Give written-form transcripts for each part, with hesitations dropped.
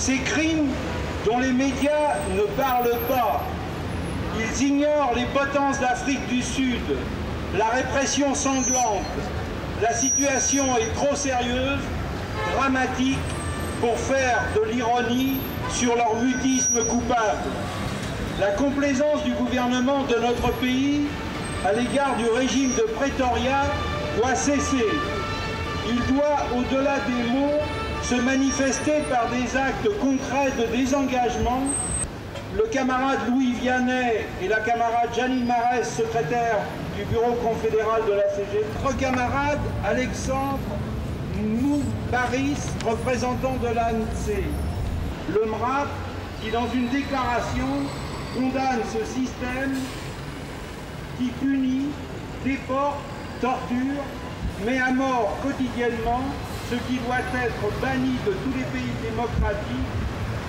Ces crimes dont les médias ne parlent pas. Ils ignorent les potences d'Afrique du Sud, la répression sanglante. La situation est trop sérieuse, dramatique, pour faire de l'ironie sur leur mutisme coupable. La complaisance du gouvernement de notre pays à l'égard du régime de Pretoria doit cesser. Il doit, au-delà des mots, se manifester par des actes concrets de désengagement. Le camarade Louis Vianney et la camarade Janine Marès, secrétaire du bureau confédéral de la CGT, notre camarade Alexandre Moubaris, représentant de l'ANC. Le MRAP, qui dans une déclaration condamne ce système qui punit, déporte, torture, met à mort quotidiennement ce qui doit être banni de tous les pays démocratiques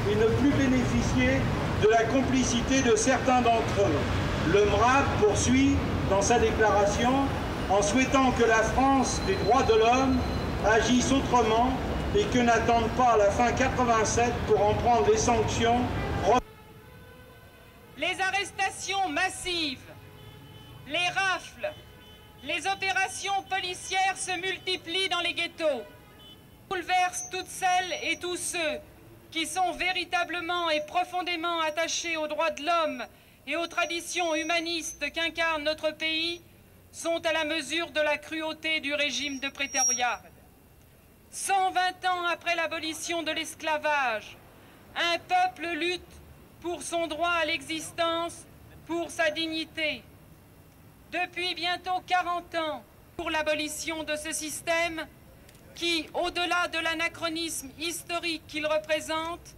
et ne plus bénéficier de la complicité de certains d'entre eux. Le MRAP poursuit dans sa déclaration en souhaitant que la France des droits de l'homme agisse autrement et que n'attende pas la fin 87 pour en prendre les sanctions. Les arrestations massives, les rafles, les opérations policières se multiplient dans les ghettos, bouleversent toutes celles et tous ceux qui sont véritablement et profondément attachés aux droits de l'homme et aux traditions humanistes qu'incarne notre pays, sont à la mesure de la cruauté du régime de Pretoria. 120 ans après l'abolition de l'esclavage, un peuple lutte pour son droit à l'existence, pour sa dignité. Depuis bientôt 40 ans, pour l'abolition de ce système qui, au-delà de l'anachronisme historique qu'il représente,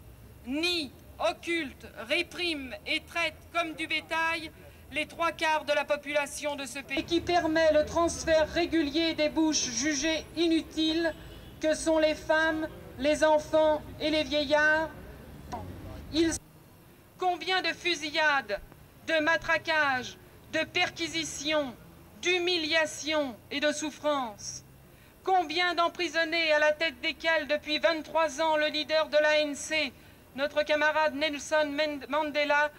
nie, occulte, réprime et traite comme du bétail les 3/4 de la population de ce pays, et qui permet le transfert régulier des bouches jugées inutiles que sont les femmes, les enfants et les vieillards. Combien de fusillades, de matraquages, de perquisitions, d'humiliations et de souffrances. Combien d'emprisonnés à la tête desquels, depuis 23 ans, le leader de l'ANC, notre camarade Nelson Mandela,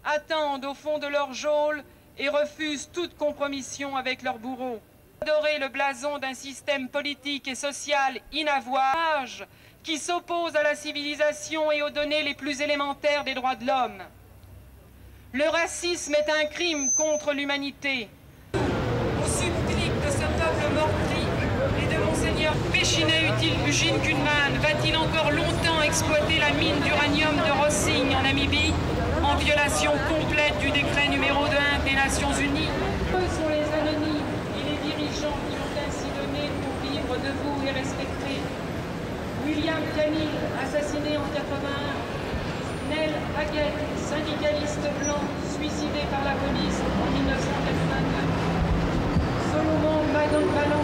attendent au fond de leur geôle et refusent toute compromission avec leurs bourreaux. Adorer le blason d'un système politique et social inavouable qui s'oppose à la civilisation et aux données les plus élémentaires des droits de l'homme. Le racisme est un crime contre l'humanité. Au supplique de ce peuple meurtri et de Monseigneur Péchinet Eugene Kuhlmann, va-t-il encore longtemps exploiter la mine d'uranium de Rossing en Namibie, en violation complète du décret numéro 1 des Nations Unies? Eux sont les anonymes et les dirigeants qui ont ainsi donné pour vivre debout et respectés. William Canning, assassiné en 81. Nel Haggett, syndicaliste blanc, suicidé par la police en 1982. Solomon Magambala,